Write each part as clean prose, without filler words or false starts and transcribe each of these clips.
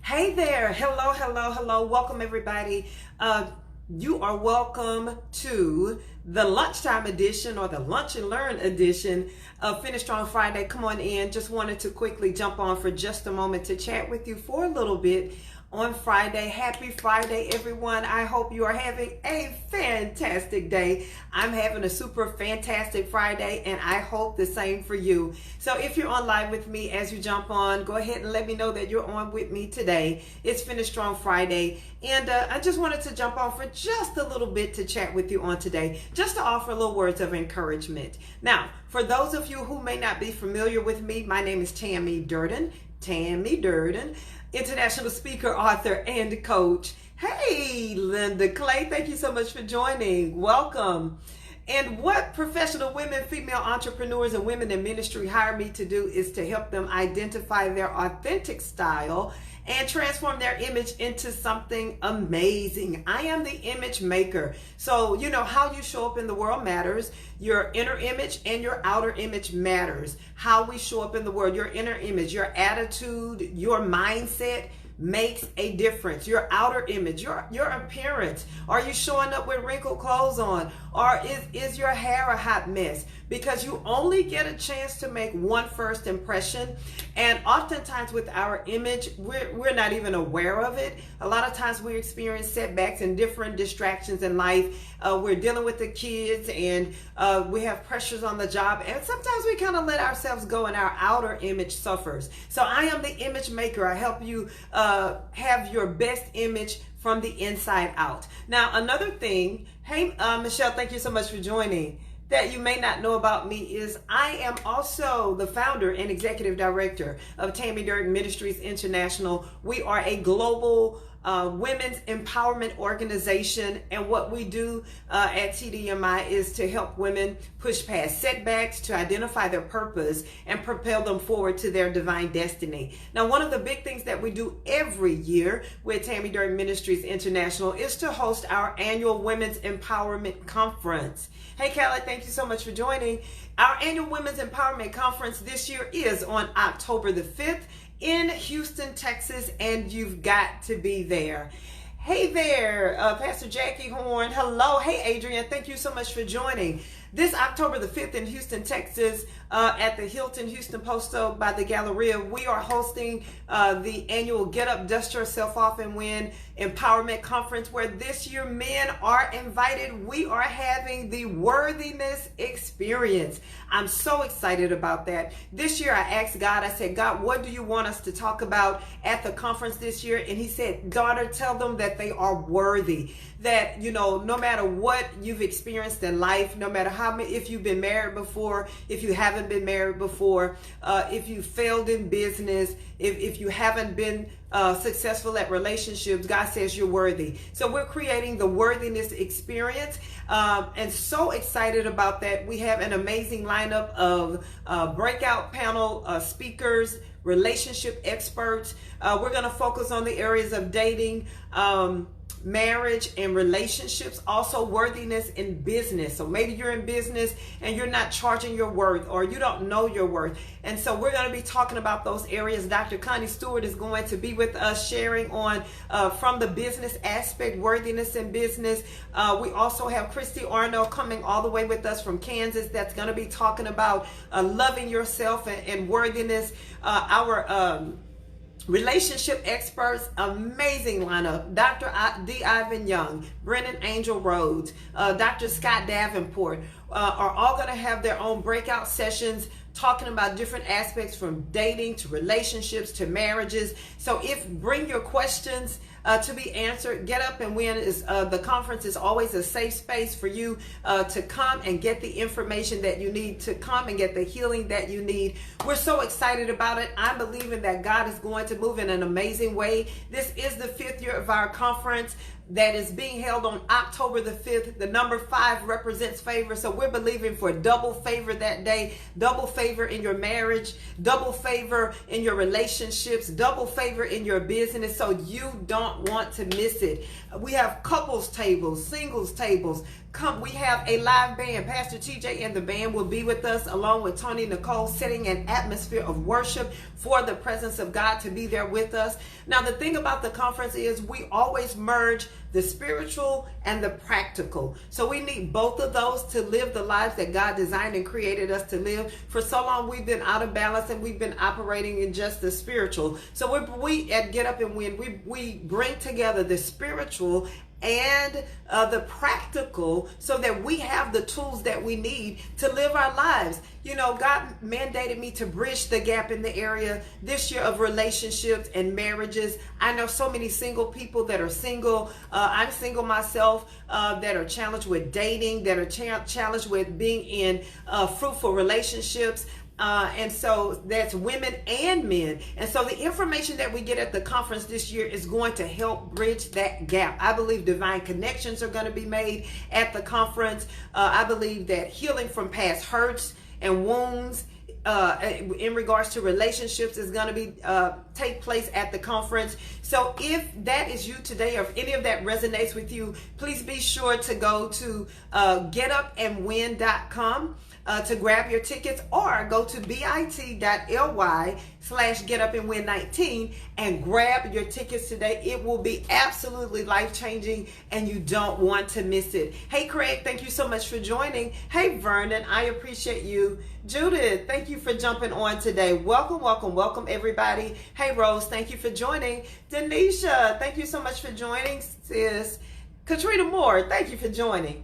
Hey there. Hello, hello, hello. Welcome, everybody. You are welcome to the lunchtime edition or the lunch and learn edition of Finish Strong Friday. Come on in. Just wanted to quickly jump on for just a moment to chat with you for a little bit on Friday. Happy Friday, everyone. I hope you are having a fantastic day. I'm having a super fantastic Friday, and I hope the same for you. So if you're on live with me as you jump on, go ahead and let me know that you're on with me today. It's Finish Strong Friday, and I just wanted to jump on for just a little bit to chat with you on today, just to offer a little words of encouragement. Now, for those of you who may not be familiar with me, my name is Tammy Durden. Tammy Durden, international speaker, author, and coach. Hey, Linda Clay, thank you so much for joining. Welcome. And what professional women, female entrepreneurs, and women in ministry hire me to do is to help them identify their authentic style and transform their image into something amazing. I am the image maker. So, you know, how you show up in the world matters. Your inner image and your outer image matters. How we show up in the world, your inner image, your attitude, your mindset makes a difference. Your outer image, your appearance. Are you showing up with wrinkled clothes on? Or is your hair a hot mess? Because you only get a chance to make one first impression. And oftentimes with our image, we're not even aware of it. A lot of times we experience setbacks and different distractions in life. We're dealing with the kids, and we have pressures on the job. And sometimes we kind of let ourselves go and our outer image suffers. So I am the image maker. I help you have your best image from the inside out. Now, another thing, hey, Michelle, thank you so much for joining, that you may not know about me is I am also the founder and executive director of Tammy Durden Ministries International. We are a global women's empowerment organization, and what we do at TDMI is to help women push past setbacks, to identify their purpose, and propel them forward to their divine destiny. Now, one of the big things that we do every year with Tammy Durden Ministries International is to host our annual Women's Empowerment Conference. Hey, Kelly, thank you so much for joining. Our annual Women's Empowerment Conference this year is on October the 5th. in Houston, Texas, and you've got to be there. Hey there, Pastor Jackie Horn. Hello. Hey, Adrian. Thank you so much for joining. This October the 5th in Houston, Texas, at the Hilton Houston Posto by the Galleria, we are hosting the annual Get Up, Dust Yourself Off and Win Empowerment Conference, where this year men are invited. We are having the Worthiness Experience. I'm so excited about that. This year I asked God, I said, God, what do you want us to talk about at the conference this year? And he said, daughter, tell them that they are worthy. That, you know, no matter what you've experienced in life, no matter how many, if you've been married before, if you haven't been married before, if you failed in business, if you haven't been successful at relationships, God says you're worthy. So we're creating the Worthiness Experience, and so excited about that. We have an amazing lineup of breakout panel speakers, relationship experts. We're going to focus on the areas of dating, marriage, and relationships, also worthiness in business. So maybe you're in business and you're not charging your worth, or you don't know your worth. And so we're going to be talking about those areas. Dr. Connie Stewart is going to be with us sharing on from the business aspect, worthiness in business. We also have Christy Arnold coming all the way with us from Kansas, that's going to be talking about loving yourself and worthiness. Our relationship experts, amazing lineup. Dr. D. Ivan Young, Brennan Angel Rhodes, Dr. Scott Davenport are all going to have their own breakout sessions talking about different aspects, from dating to relationships to marriages. So bring your questions to be answered. Get Up and Win is the conference is always a safe space for you to come and get the information that you need, to come and get the healing that you need. We're so excited about it. I'm believing that God is going to move in an amazing way. This is the 5th year of our conference. that is being held on October the 5th. The number 5 represents favor. So we're believing for double favor that day, double favor in your marriage, double favor in your relationships, double favor in your business. So you don't want to miss it. We have couples tables, singles tables. We have a live band. Pastor TJ and the band will be with us along with Tony Nicole, setting an atmosphere of worship for the presence of God to be there with us. Now, the thing about the conference is we always merge the spiritual and the practical. So we need both of those to live the lives that God designed and created us to live. For so long, we've been out of balance and we've been operating in just the spiritual. So we at Get Up and Win, we bring together the spiritual and the practical so that we have the tools that we need to live our lives. You know, God mandated me to bridge the gap in the area this year of relationships and marriages. I know so many single people that are single. I'm single myself, that are challenged with dating, that are challenged with being in fruitful relationships. And so that's women and men. And so the information that we get at the conference this year is going to help bridge that gap. I believe divine connections are going to be made at the conference. I believe that healing from past hurts and wounds in regards to relationships is going to be take place at the conference. So if that is you today, or if any of that resonates with you, please be sure to go to getupandwin.com to grab your tickets, or go to bit.ly/getupandwin19 and grab your tickets today. It will be absolutely life-changing and you don't want to miss it. Hey Craig, thank you so much for joining. Hey Vernon, I appreciate you. Judith, thank you for jumping on today. Welcome, welcome, welcome everybody. Hey Rose, thank you for joining. Denisha, thank you so much for joining, sis. Katrina Moore, thank you for joining.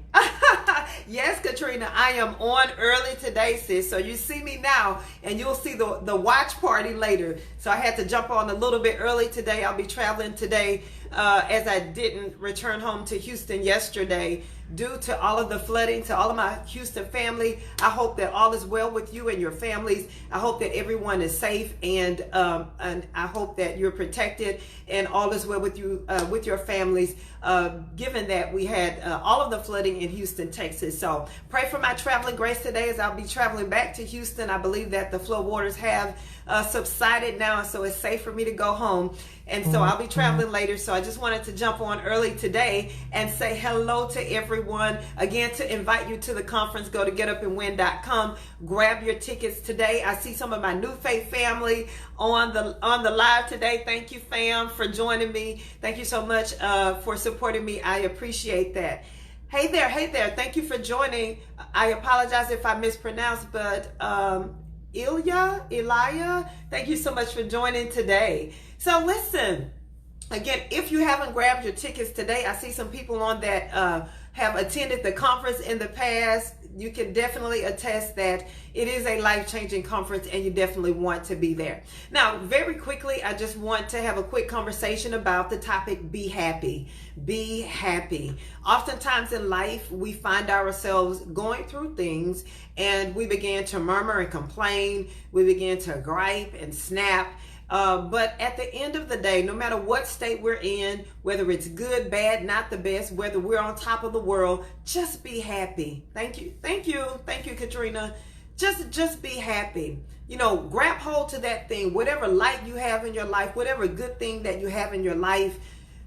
Yes, Katrina, I am on early today, sis. So you see me now, and you'll see the watch party later. So I had to jump on a little bit early today. I'll be traveling today as I didn't return home to Houston yesterday due to all of the flooding. To all of my Houston family, I hope that all is well with you and your families. I hope that everyone is safe, and I hope that you're protected and all is well with you, with your families, given that we had all of the flooding in Houston, Texas. So pray for my traveling grace today as I'll be traveling back to Houston. I believe that the flood waters have subsided now, so it's safe for me to go home. And so I'll be traveling later. So I just wanted to jump on early today and say hello to everyone. Again, to invite you to the conference, go to getupandwin.com. Grab your tickets today. I see some of my New Faith family on the live today. Thank you, fam, for joining me. Thank you so much for supporting me. I appreciate that. Hey there, hey there. Thank you for joining. I apologize if I mispronounced, but Elia, thank you so much for joining today. So listen, again, if you haven't grabbed your tickets today, I see some people on that have attended the conference in the past. You can definitely attest that it is a life-changing conference and you definitely want to be there. Now, very quickly, I just want to have a quick conversation about the topic, be happy. Be happy. Oftentimes in life, we find ourselves going through things and we begin to murmur and complain. We begin to gripe and snap. But at the end of the day, no matter what state we're in, whether it's good, bad, not the best, whether we're on top of the world, just be happy. Thank you. Thank you. Thank you, Katrina. Just be happy. You know, grab hold to that thing, whatever light you have in your life, whatever good thing that you have in your life,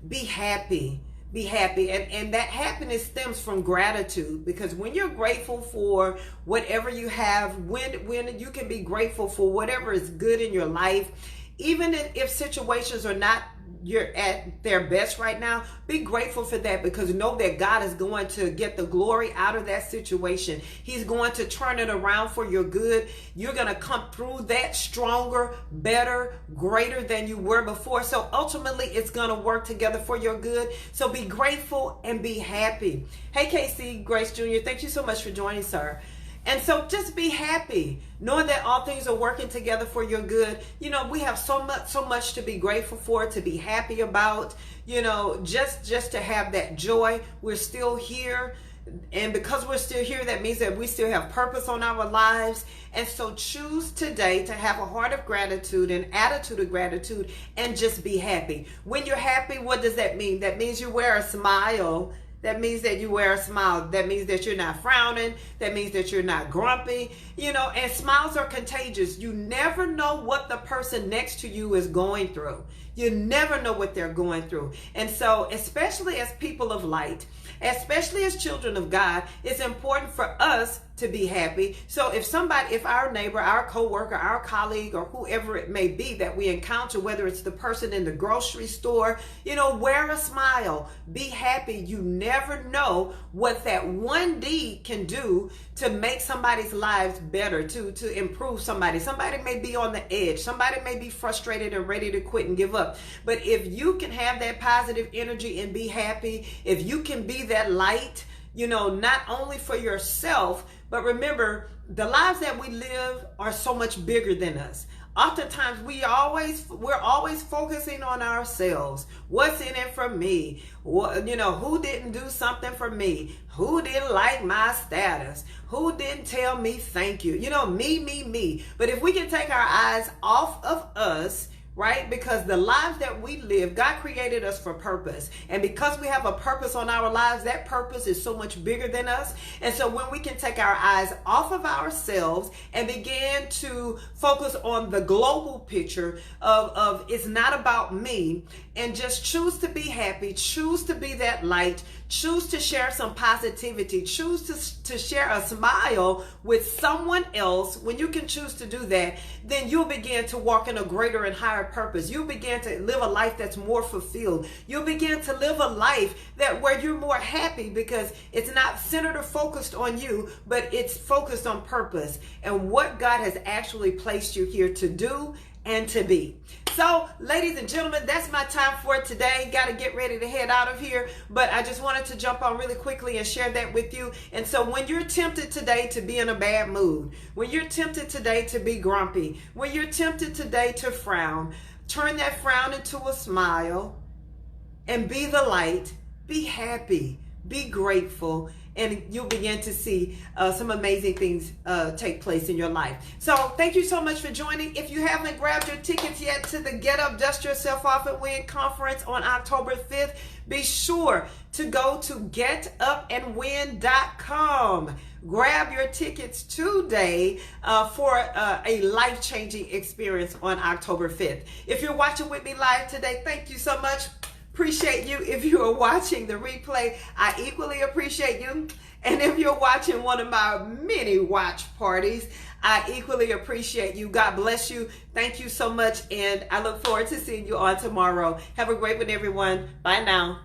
be happy. Be happy. And that happiness stems from gratitude, because when you're grateful for whatever you have, when you can be grateful for whatever is good in your life, even if situations are not you're at their best right now, be grateful for that, because know that God is going to get the glory out of that situation. He's going to turn it around for your good. You're going to come through that stronger, better, greater than you were before. So ultimately, it's going to work together for your good. So be grateful and be happy. Hey, Casey Grace Jr., thank you so much for joining, sir. And so just be happy, knowing that all things are working together for your good. You know, we have so much to be grateful for, to be happy about, you know, just to have that joy. We're still here. And because we're still here, that means that we still have purpose on our lives. And so choose today to have a heart of gratitude, an attitude of gratitude, and just be happy. When you're happy, what does that mean? That means you wear a smile. That means that you wear a smile. That means that you're not frowning. That means that you're not grumpy. And smiles are contagious. You never know what the person next to you is going through. You never know what they're going through. And so, especially as people of light, especially as children of God, it's important for us to be happy. So if our neighbor, our coworker, our colleague, or whoever it may be that we encounter, whether it's the person in the grocery store, wear a smile, be happy. You never know what that one deed can do to make somebody's lives better, to improve somebody. Somebody may be on the edge. Somebody may be frustrated and ready to quit and give up. But if you can have that positive energy and be happy, if you can be that light, not only for yourself, but remember, the lives that we live are so much bigger than us. Oftentimes, we're always focusing on ourselves. What's in it for me? Who didn't do something for me? Who didn't like my status? Who didn't tell me thank you? Me. But if we can take our eyes off of us, right? Because the lives that we live, God created us for purpose. And because we have a purpose on our lives, that purpose is so much bigger than us. And so when we can take our eyes off of ourselves and begin to focus on the global picture of it's not about me, and just choose to be happy, choose to be that light, choose to share some positivity, choose to share a smile with someone else. When you can choose to do that, then you'll begin to walk in a greater and higher purpose. You'll begin to live a life that's more fulfilled. You'll begin to live a life where you're more happy, because it's not centered or focused on you, but it's focused on purpose and what God has actually placed you here to do and to be. So, ladies and gentlemen, that's my time for today. Got to get ready to head out of here, but I just wanted to jump on really quickly and share that with you. And so when you're tempted today to be in a bad mood, when you're tempted today to be grumpy, when you're tempted today to frown, turn that frown into a smile and be the light, be happy, be grateful, and you'll begin to see some amazing things take place in your life. So thank you so much for joining. If you haven't grabbed your tickets yet to the Get Up, Dust Yourself Off and Win conference on October 5th, be sure to go to getupandwin.com. Grab your tickets today for a life-changing experience on October 5th. If you're watching with me live today, thank you so much. Appreciate you. If you are watching the replay, I equally appreciate you. And if you're watching one of my many watch parties, I equally appreciate you. God bless you. Thank you so much. And I look forward to seeing you on tomorrow. Have a great one, everyone. Bye now.